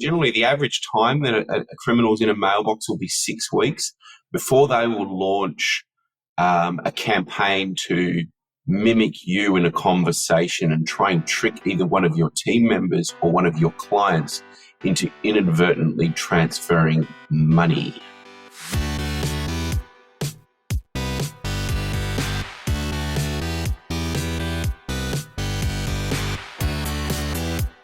generally the average time that a criminal's in a mailbox will be 6 weeks before they will launch a campaign to mimic you in a conversation and try and trick either one of your team members or one of your clients into inadvertently transferring money.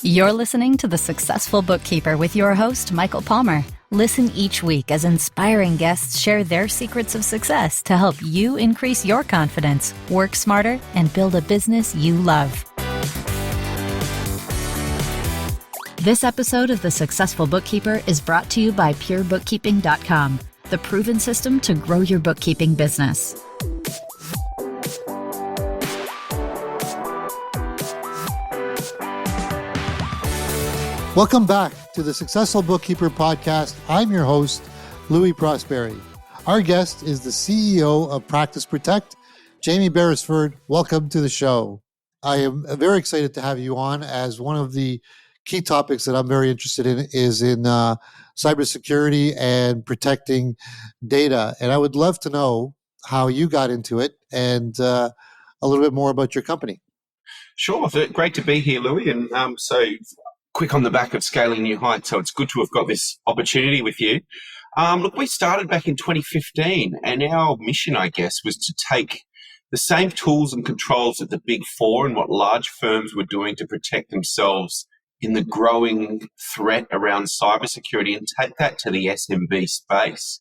You're listening to The Successful Bookkeeper with your host, Michael Palmer. Listen each week as inspiring guests share their secrets of success to help you increase your confidence, work smarter, and build a business you love. This episode of The Successful Bookkeeper is brought to you by PureBookkeeping.com, the proven system to grow your bookkeeping business. Welcome back to the Successful Bookkeeper podcast. I'm your host, Louis Prosperi. Our guest is the CEO of Practice Protect, Jamie Beresford. Welcome to the show. I am very excited to have you on, as one of the key topics that I'm very interested in is in cybersecurity and protecting data. And I would love to know how you got into it and a little bit more about your company. Sure. Great to be here, Louis. And so quick on the back of scaling new heights. So it's good to have got this opportunity with you. Look, we started back in 2015, and our mission, I guess, was to take the same tools and controls that the Big Four and what large firms were doing to protect themselves in the growing threat around cybersecurity and take that to the SMB space.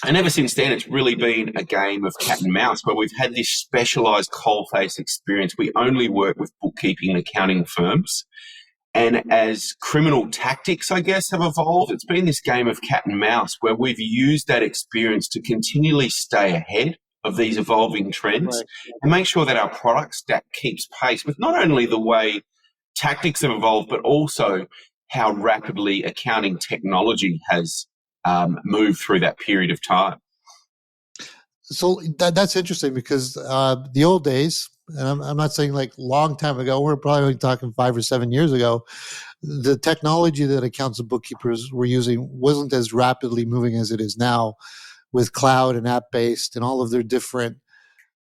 And ever since then, it's really been a game of cat and mouse where we've had this specialized coalface experience. We only work with bookkeeping and accounting firms. And as criminal tactics, I guess, have evolved, it's been this game of cat and mouse where we've used that experience to continually stay ahead of these evolving trends and make sure that our product stack keeps pace with not only the way tactics have evolved, but also how rapidly accounting technology has move through that period of time. So that's interesting because the old days, and I'm not saying like long time ago, we're probably talking 5 or 7 years ago, the technology that accountants and bookkeepers were using wasn't as rapidly moving as it is now with cloud and app-based and all of their different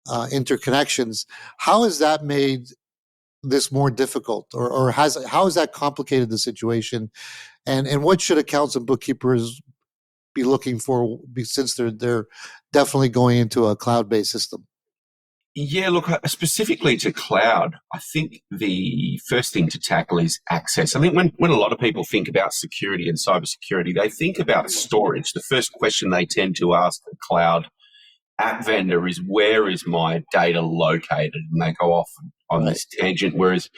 interconnections. How has that made this more difficult, or how has that complicated the situation? And what should accountants and bookkeepers be looking for, since they're definitely going into a cloud-based system? Yeah, look, specifically to cloud, I think the first thing to tackle is access. I think when a lot of people think about security and cybersecurity, they think about storage. The first question they tend to ask the cloud app vendor is, where is my data located? And they go off on this tangent, whereas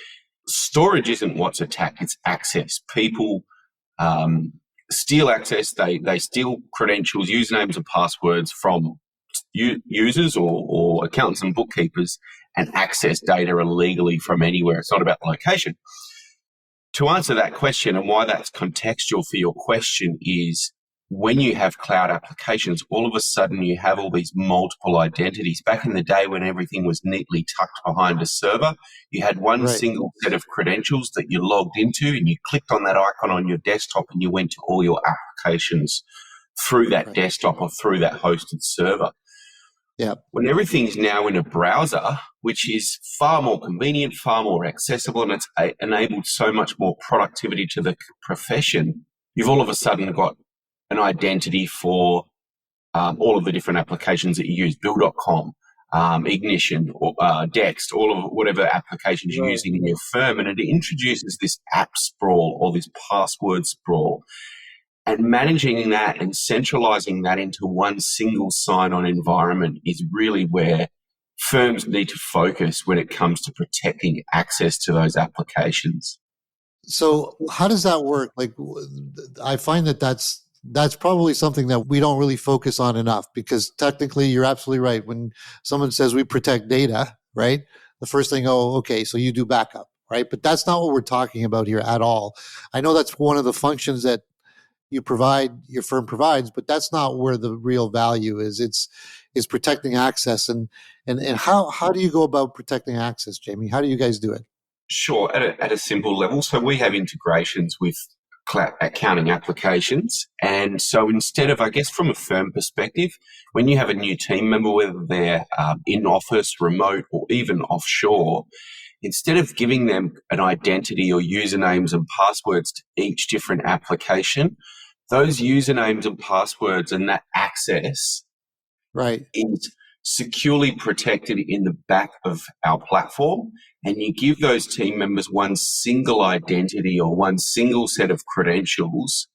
storage isn't what's attacked, it's access. People steal access, they steal credentials, usernames and passwords from users or accountants and bookkeepers and access data illegally from anywhere. It's not about the location. To answer that question, and why that's contextual for your question, is when you have cloud applications, all of a sudden you have all these multiple identities. Back in the day when everything was neatly tucked behind a server, you had one single set of credentials that you logged into, and you clicked on that icon on your desktop and you went to all your applications through that desktop or through that hosted server. Yeah. When everything's now in a browser, which is far more convenient, far more accessible, and it's enabled so much more productivity to the profession, you've all of a sudden got an identity for all of the different applications that you use, Bill.com, Ignition, or Dext, all of whatever applications you're using in your firm. And it introduces this app sprawl or this password sprawl. And managing that and centralizing that into one single sign-on environment is really where firms need to focus when it comes to protecting access to those applications. So how does that work? Like, I find that's probably something that we don't really focus on enough, because technically you're absolutely right. When someone says we protect data, right, the first thing, okay, so you do backup, right? But that's not what we're talking about here at all. I know that's one of the functions that your firm provides, but that's not where the real value is. It's protecting access. And how do you go about protecting access, Jamie? How do you guys do it? Sure, at a simple level. So we have integrations with accounting applications. And so instead of, I guess, from a firm perspective, when you have a new team member, whether they're in office, remote, or even offshore, instead of giving them an identity or usernames and passwords to each different application, those usernames and passwords and that access Right. is securely protected in the back of our platform, and you give those team members one single identity or one single set of credentials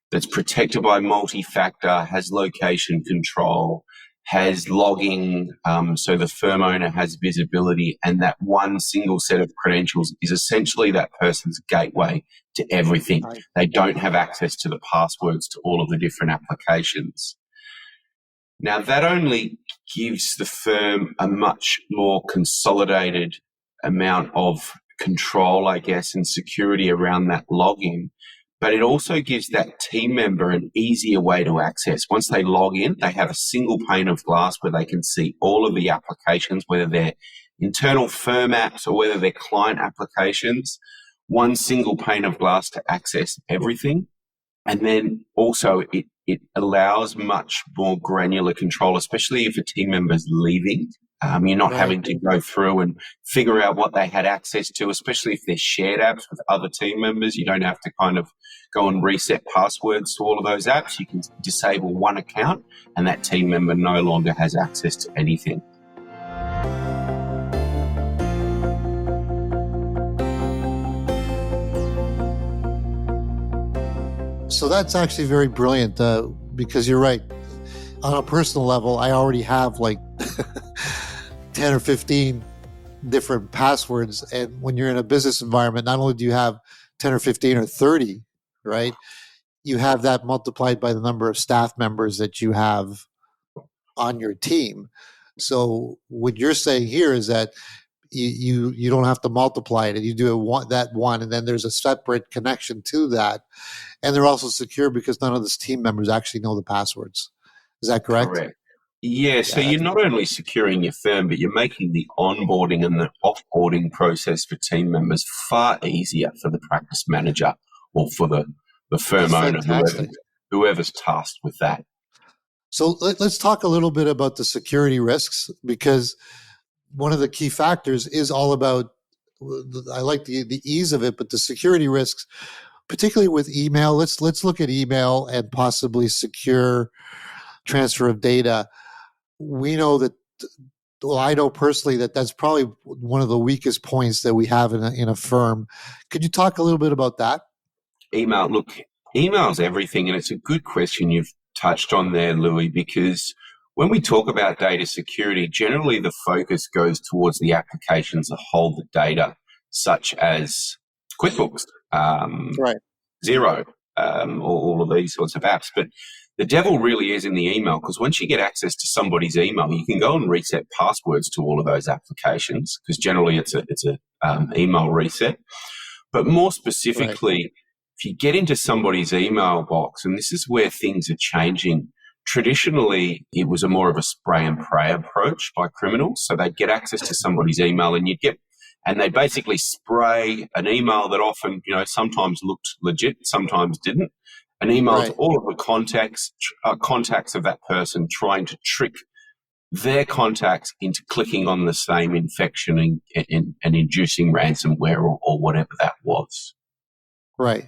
that's protected by multi-factor, has location control, has logging, so the firm owner has visibility, and that one single set of credentials is essentially that person's gateway to everything. Right. They don't have access to the passwords to all of the different applications. Now, that only gives the firm a much more consolidated amount of control, I guess, and security around that login. But it also gives that team member an easier way to access. Once they log in, they have a single pane of glass where they can see all of the applications, whether they're internal firm apps or whether they're client applications, one single pane of glass to access everything. And then also it allows much more granular control, especially if a team member's leaving. You're not having to go through and figure out what they had access to, especially if they're shared apps with other team members. You don't have to kind of go and reset passwords to all of those apps. You can disable one account and that team member no longer has access to anything. So that's actually very brilliant because you're right. On a personal level, I already have like 10 or 15 different passwords. And when you're in a business environment, not only do you have 10 or 15 or 30, right? You have that multiplied by the number of staff members that you have on your team. So what you're saying here is that you don't have to multiply it. You do that one, and then there's a separate connection to that. And they're also secure because none of the team members actually know the passwords. Is that correct? Correct. Yeah, so you're not only securing your firm, but you're making the onboarding and the offboarding process for team members far easier for the practice manager or for the firm owner, whoever's tasked with that. So let's talk a little bit about the security risks, because one of the key factors is all about, I like the ease of it, but the security risks, particularly with email. Let's look at email and possibly secure transfer of data. We know that, well, I know personally that that's probably one of the weakest points that we have in a firm. Could you talk a little bit about that? Email, look, email's everything, and it's a good question you've touched on there, Louis, because when we talk about data security, generally the focus goes towards the applications that hold the data, such as QuickBooks, Xero, all of these sorts of apps. But the devil really is in the email, because once you get access to somebody's email, you can go and reset passwords to all of those applications, because generally it's a email reset. But more specifically, if you get into somebody's email box, and this is where things are changing. Traditionally, it was more of a spray and pray approach by criminals. So they'd get access to somebody's email and they'd basically spray an email that often, sometimes looked legit, sometimes didn't. An email to all of the contacts of that person, trying to trick their contacts into clicking on the same infection and inducing ransomware or whatever that was. Right.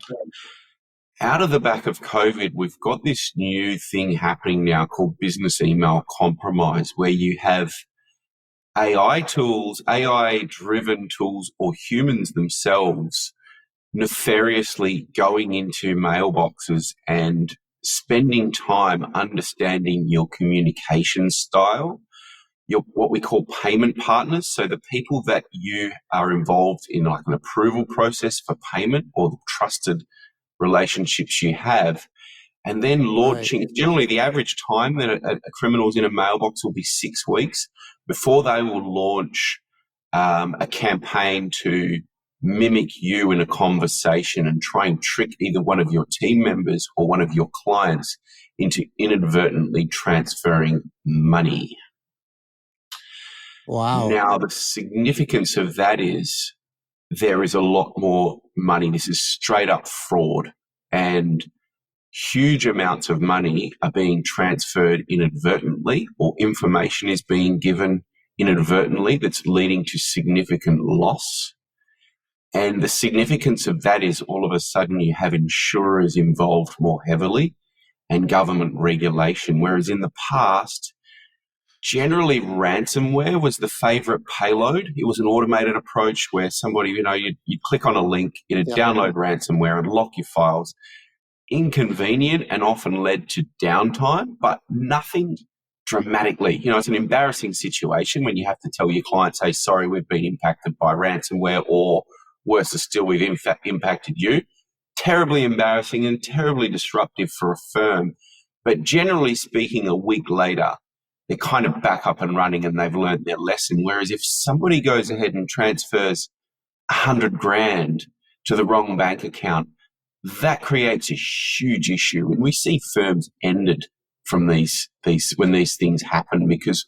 Out of the back of COVID, we've got this new thing happening now called business email compromise, where you have AI-driven tools, or humans themselves nefariously going into mailboxes and spending time understanding your communication style, what we call payment partners. So the people that you are involved in, like an approval process for payment, or the trusted relationships you have, and then launching. Generally, the average time that a criminal's in a mailbox will be 6 weeks before they will launch a campaign to mimic you in a conversation and try and trick either one of your team members or one of your clients into inadvertently transferring money. Wow. Now, the significance of that is there is a lot more money. This is straight up fraud, and huge amounts of money are being transferred inadvertently, or information is being given inadvertently that's leading to significant loss. And the significance of that is all of a sudden you have insurers involved more heavily and government regulation, whereas in the past, generally ransomware was the favorite payload. It was an automated approach where somebody, you'd click on a link, it'd download ransomware and lock your files. Inconvenient and often led to downtime, but nothing dramatically. It's an embarrassing situation when you have to tell your clients, hey, sorry, we've been impacted by ransomware, or worse still, we've impacted you. Terribly embarrassing and terribly disruptive for a firm. But generally speaking, a week later, they're kind of back up and running and they've learned their lesson. Whereas if somebody goes ahead and transfers $100,000 to the wrong bank account, that creates a huge issue. And we see firms ended from these when these things happen, because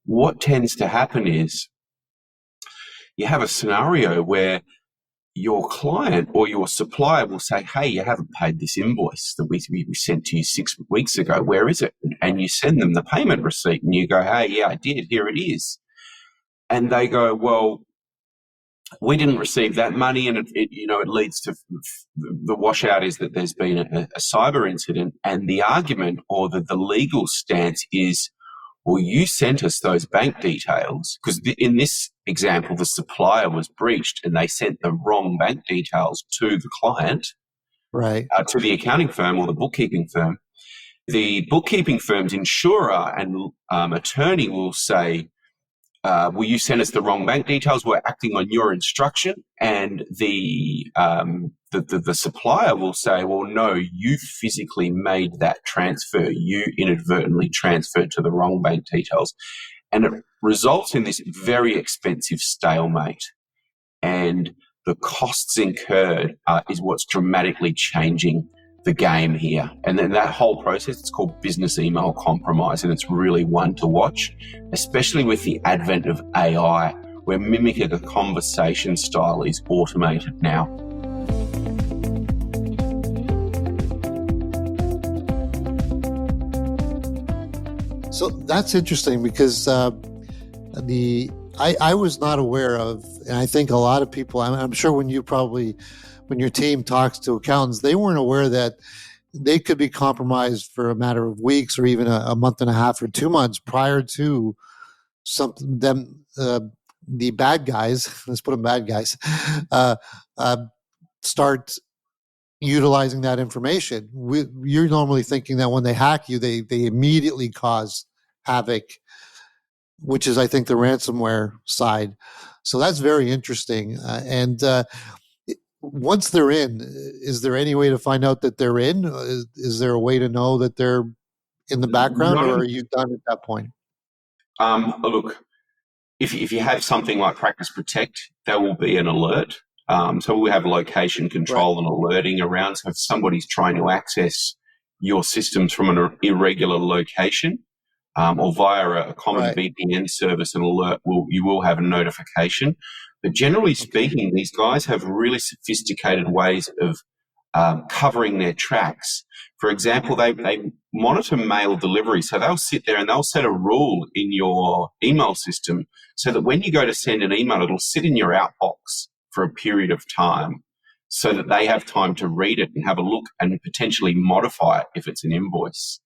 what tends to happen is you have a scenario where your client or your supplier will say, hey, you haven't paid this invoice that we sent to you 6 weeks ago. Where is it? And you send them the payment receipt and you go, hey, yeah, I did. Here it is. And they go, well, we didn't receive that money. And it leads to the washout is that there's been a cyber incident. And the argument or the legal stance is, well, you sent us those bank details, because in this example, the supplier was breached and they sent the wrong bank details to the client, right? To the accounting firm or the bookkeeping firm. The bookkeeping firm's insurer and attorney will say, well, you sent us the wrong bank details. We're acting on your instruction. And the supplier will say, well, no, you physically made that transfer. You inadvertently transferred to the wrong bank details. And it results in this very expensive stalemate. And the costs incurred is what's dramatically changing the game here. And then that whole process, it's called business email compromise, and it's really one to watch, especially with the advent of AI, where mimicking a conversation style is automated now. So that's interesting, because I was not aware of, and I think a lot of people, I'm sure when your team talks to accountants, they weren't aware that they could be compromised for a matter of weeks or even a month and a half or 2 months prior to the bad guys, let's put them bad guys, start utilizing that information. You're normally thinking that when they hack you, they immediately cause havoc, which is, I think, the ransomware side. So that's very interesting. Once they're in, is there any way to find out that they're in? Is there a way to know that they're in the background, or are you done at that point? Look, if you have something like Practice Protect, there will be an alert. So we have location control and alerting around. So if somebody's trying to access your systems from an irregular location, or via a common VPN service, an alert, you will have a notification. But generally speaking, these guys have really sophisticated ways of covering their tracks. For example, they monitor mail delivery. So they'll sit there and they'll set a rule in your email system so that when you go to send an email, it'll sit in your outbox for a period of time so that they have time to read it and have a look and potentially modify it if it's an invoice.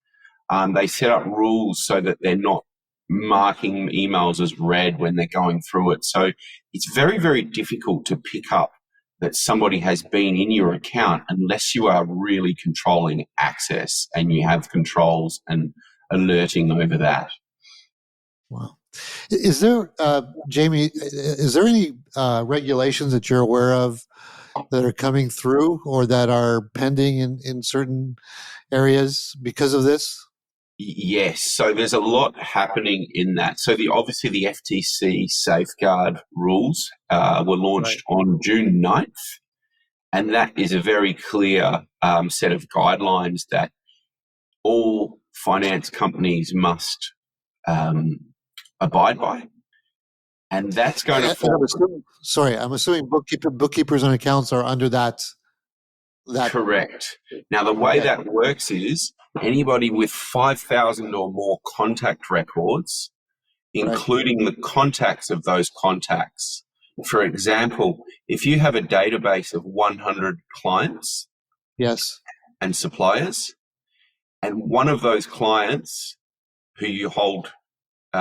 They set up rules so that they're not marking emails as read when they're going through it. So it's very, very difficult to pick up that somebody has been in your account unless you are really controlling access and you have controls and alerting over that. Wow. Is there, Jamie, is there any regulations that you're aware of that are coming through or that are pending in certain areas because of this? Yes, so there's a lot happening in that. So obviously the FTC safeguard rules were launched on June 9th, and that is a very clear set of guidelines that all finance companies must abide by. And that's going to And fall. I'm assuming bookkeepers and accounts are under that. Correct. Now, the way that works is anybody with 5,000 or more contact records, including the contacts of those contacts. For example, if you have a database of 100 clients and suppliers, and one of those clients who you hold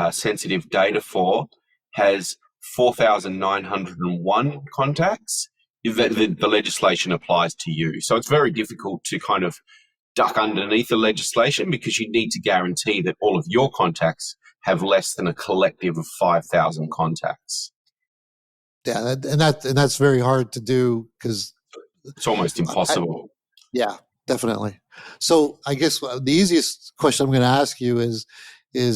sensitive data for has 4,901 contacts, the legislation applies to you. So it's very difficult to kind of duck underneath the legislation because you need to guarantee that all of your contacts have less than a collective of 5,000 contacts. Yeah, and that's very hard to do because it's almost impossible. Yeah, definitely. So I guess the easiest question I'm going to ask you is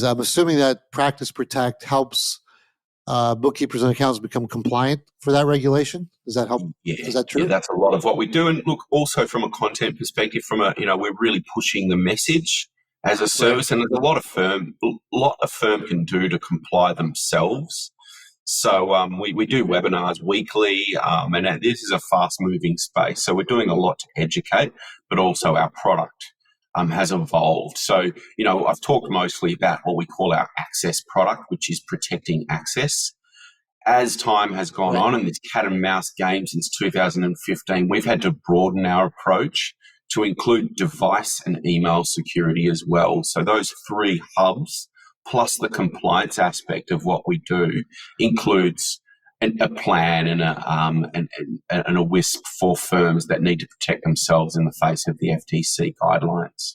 I'm assuming that Practice Protect helps bookkeepers and accountants become compliant for that regulation. Does that help? Yeah, is that true? Yeah, that's a lot of what we do. And look, also from a content perspective, we're really pushing the message as a service, and there's a lot a firm can do to comply themselves. So we do webinars weekly, and this is a fast-moving space. So we're doing a lot to educate, but also our product has evolved. So, I've talked mostly about what we call our access product, which is protecting access. As time has gone on in this cat and mouse game since 2015, we've had to broaden our approach to include device and email security as well. So those three hubs, plus the compliance aspect of what we do, includes a plan and a WISP for firms that need to protect themselves in the face of the FTC guidelines.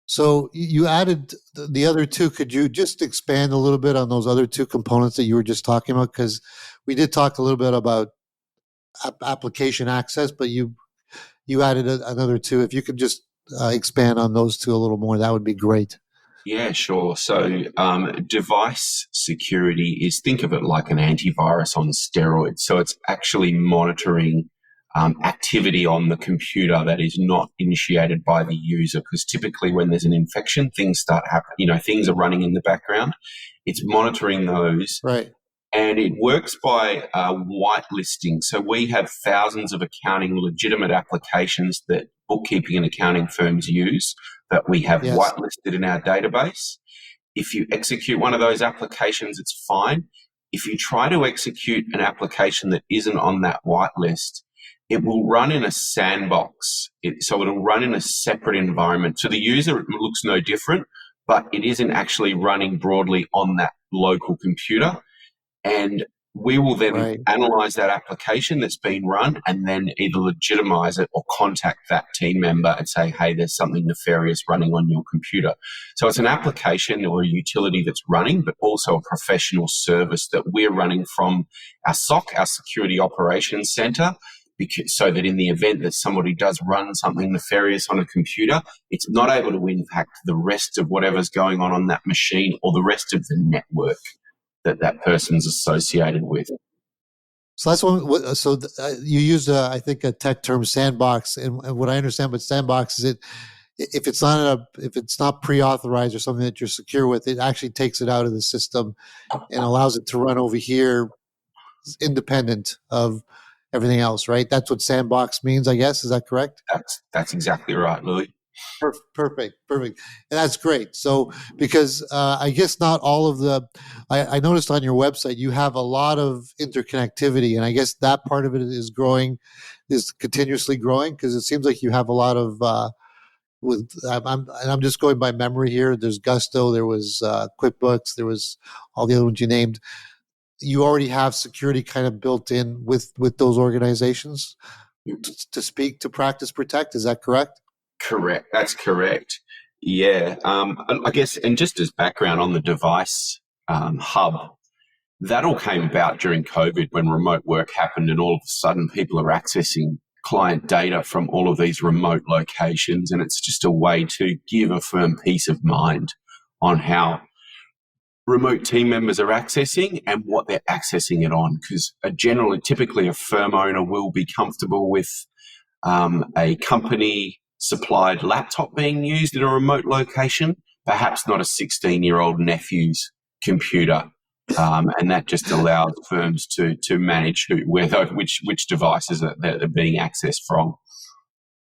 So you added the other two. Could you just expand a little bit on those other two components that you were just talking about? Because we did talk a little bit about application access, but you added another two. If you could just expand on those two a little more, that would be great. Yeah, sure. So device security is, think of it like an antivirus on steroids. So it's actually monitoring activity on the computer that is not initiated by the user, because typically when there's an infection, things start happening, things are running in the background. It's monitoring those. Right. And it works by whitelisting. So we have thousands of legitimate applications that bookkeeping and accounting firms use that we have whitelisted in our database. If you execute one of those applications, it's fine. If you try to execute an application that isn't on that whitelist, it will run in a sandbox. So it'll run in a separate environment. To the user, it looks no different, but it isn't actually running broadly on that local computer. And we will then analyze that application that's been run and then either legitimize it or contact that team member and say, hey, there's something nefarious running on your computer. So it's an application or a utility that's running, but also a professional service that we're running from our SOC, our Security Operations Center, so that in the event that somebody does run something nefarious on a computer, it's not able to impact the rest of whatever's going on that machine or the rest of the network that person's associated with. So that's one. So you used, I think, a tech term, sandbox, and what I understand about sandbox is if it's not pre-authorized or something that you're secure with, it actually takes it out of the system and allows it to run over here, independent of everything else. Right? That's what sandbox means, I guess. Is that correct? That's exactly right, Louis. Perfect. And that's great. So, because I guess not all of I noticed on your website, you have a lot of interconnectivity, and I guess that part of it is continuously growing, because it seems like you have a lot of, I'm just going by memory here. There's Gusto, there was QuickBooks, there was all the other ones you named. You already have security kind of built in with those organizations to speak to Practice Protect. Is that correct? Correct. That's correct. Yeah. I guess, and just as background on the device hub, that all came about during COVID when remote work happened, and all of a sudden people are accessing client data from all of these remote locations. And it's just a way to give a firm peace of mind on how remote team members are accessing and what they're accessing it on. Because typically a firm owner will be comfortable with a company supplied laptop being used in a remote location, perhaps not a 16-year-old nephew's computer And that just allows firms to manage which devices they're being accessed from.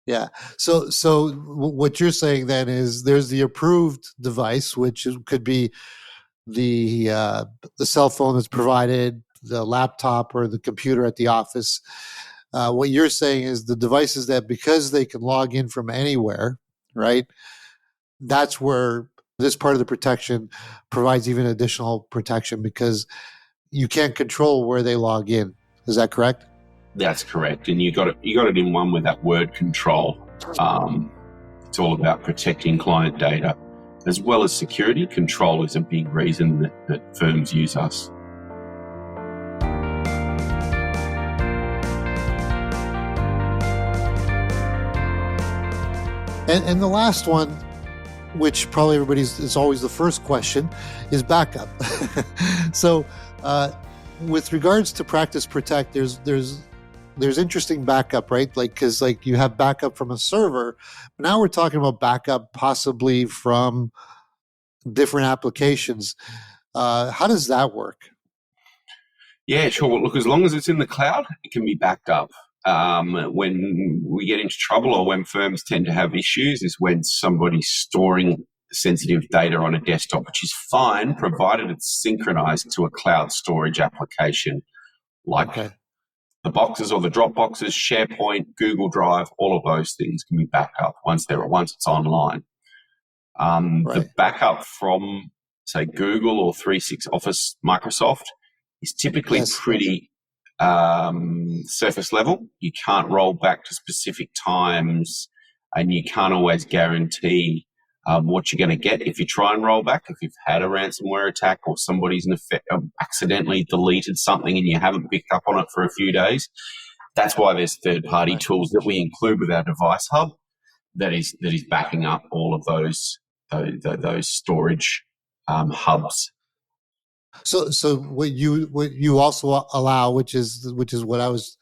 Yeah. So what you're saying then is there's the approved device, which could be the cell phone that's provided, the laptop, or the computer at the office. What you're saying is the devices that, because they can log in from anywhere, right? That's where this part of the protection provides even additional protection, because you can't control where they log in. Is that correct? That's correct, and you got it in one with that word control. It's all about protecting client data as well as security. Control is a big reason that firms use us. And the last one, which probably is always the first question, is backup. So, with regards to Practice Protect, there's interesting backup, right? Like, because like you have backup from a server, but now we're talking about backup possibly from different applications. How does that work? Yeah, sure. Well, look, as long as it's in the cloud, it can be backed up. When we get into trouble, or when firms tend to have issues, is when somebody's storing sensitive data on a desktop, which is fine, provided it's synchronized to a cloud storage application like the boxes or the drop boxes, SharePoint, Google Drive. All of those things can be backed up once it's online. The backup from, say, Google or 365 Office, Microsoft, is typically pretty surface level. You can't roll back to specific times, and you can't always guarantee what you're going to get if you try and roll back. If you've had a ransomware attack, or somebody's accidentally deleted something and you haven't picked up on it for a few days, that's why there's third-party tools that we include with our device hub that is backing up all of those storage hubs. So what you also allow, which is what I was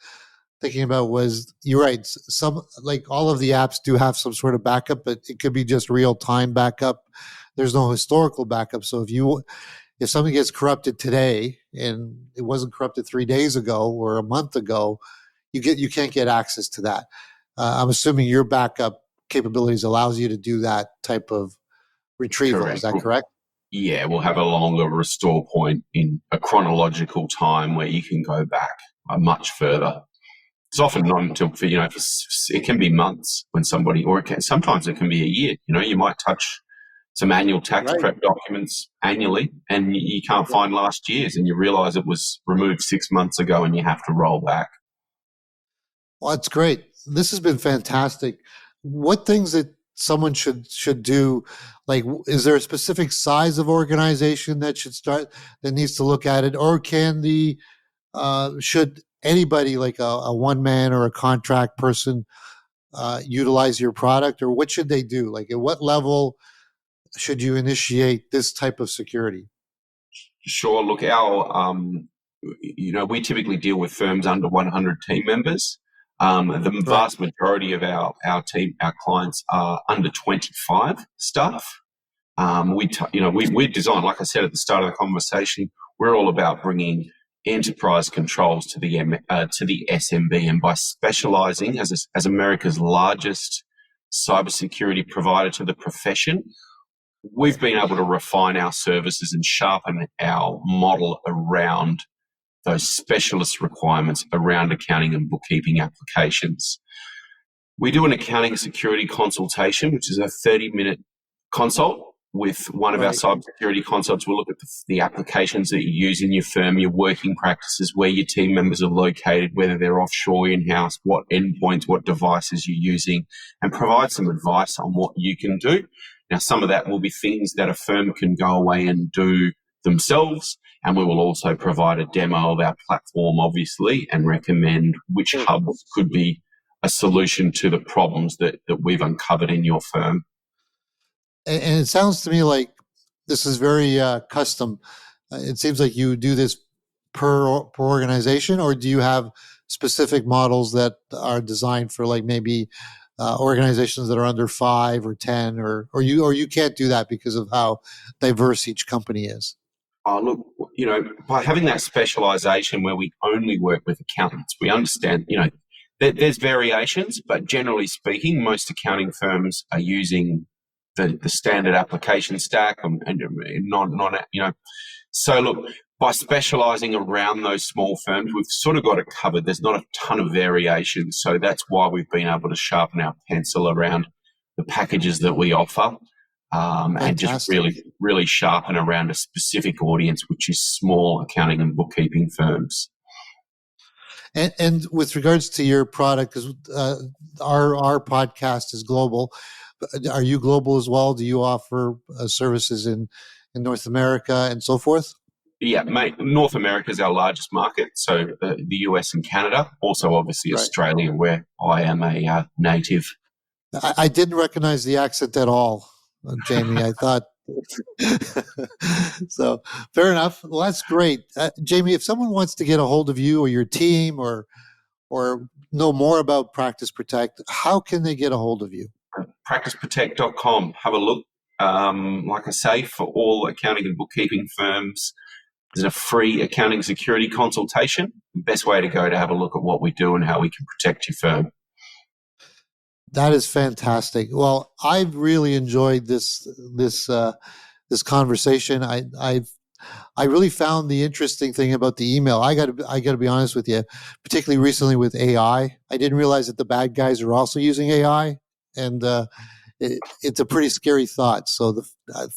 thinking about, was, you're right. Some, like, all of the apps do have some sort of backup, but it could be just real time backup. There's no historical backup. So if something gets corrupted today and it wasn't corrupted 3 days ago or a month ago, you can't get access to that. I'm assuming your backup capabilities allows you to do that type of retrieval. Correct. Is that correct? Yeah, we'll have a longer restore point in a chronological time where you can go back much further. It's often not until, it can be months when somebody, or sometimes it can be a year. You might touch some annual tax prep documents annually, and you can't find last year's, and you realize it was removed 6 months ago, and you have to roll back. Well, that's great. This has been fantastic. What things that someone should do, like, is there a specific size of organization that needs to look at it, or should anybody, like a one man or a contract person, utilize your product, or what should they do? Like, at what level should you initiate this type of security? Sure. Look, we typically deal with firms under 100 team members. The vast majority of our clients are under 25 staff. We're designed, like I said at the start of the conversation, we're all about bringing enterprise controls to the SMB, and by specializing as America's largest cybersecurity provider to the profession, we've been able to refine our services and sharpen our model around those specialist requirements around accounting and bookkeeping applications. We do an accounting security consultation, which is a 30-minute consult with one of our cybersecurity consultants. We'll look at the applications that you use in your firm, your working practices, where your team members are located, whether they're offshore, in-house, what endpoints, what devices you're using, and provide some advice on what you can do. Now, some of that will be things that a firm can go away and do themselves, and we will also provide a demo of our platform, obviously, and recommend which hubs could be a solution to the problems that we've uncovered in your firm. And it sounds to me like this is very custom. It seems like you do this per organization, or do you have specific models that are designed for, like, maybe organizations that are under 5 or 10, or you can't do that because of how diverse each company is? Oh, look, by having that specialization where we only work with accountants, we understand, there's variations, but generally speaking, most accounting firms are using the standard application stack and so look, by specializing around those small firms, we've sort of got it covered. There's not a ton of variation. So that's why we've been able to sharpen our pencil around the packages that we offer. And just really, really sharpen around a specific audience, which is small accounting and bookkeeping firms. And with regards to your product, because our podcast is global, are you global as well? Do you offer services in North America and so forth? Yeah, mate, North America is our largest market, so the US and Canada, also obviously right. Australia, where I am a native. I didn't recognize the accent at all, Jamie. I thought so. Fair enough. Well, that's great, Jamie. If someone wants to get a hold of you or your team, or know more about Practice Protect, how can they get a hold of you? PracticeProtect.com. Have a look. Like I say, for all accounting and bookkeeping firms, there's a free accounting security consultation. The best way to go to have a look at what we do and how we can protect your firm. That is fantastic. Well, I've really enjoyed this conversation. I really found the interesting thing about the email. I got to be honest with you, particularly recently with AI. I didn't realize that the bad guys are also using AI, and it's a pretty scary thought. So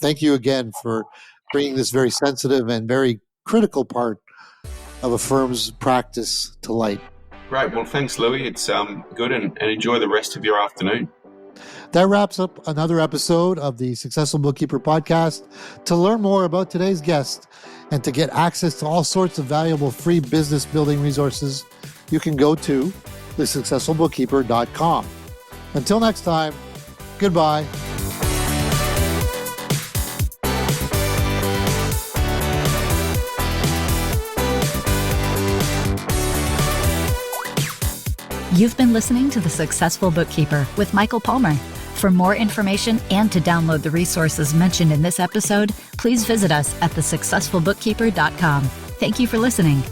thank you again for bringing this very sensitive and very critical part of a firm's practice to light. Great. Well, thanks, Louis. It's good, and enjoy the rest of your afternoon. That wraps up another episode of the Successful Bookkeeper podcast. To learn more about today's guest and to get access to all sorts of valuable free business building resources, you can go to thesuccessfulbookkeeper.com. Until next time, goodbye. You've been listening to The Successful Bookkeeper with Michael Palmer. For more information and to download the resources mentioned in this episode, please visit us at thesuccessfulbookkeeper.com. Thank you for listening.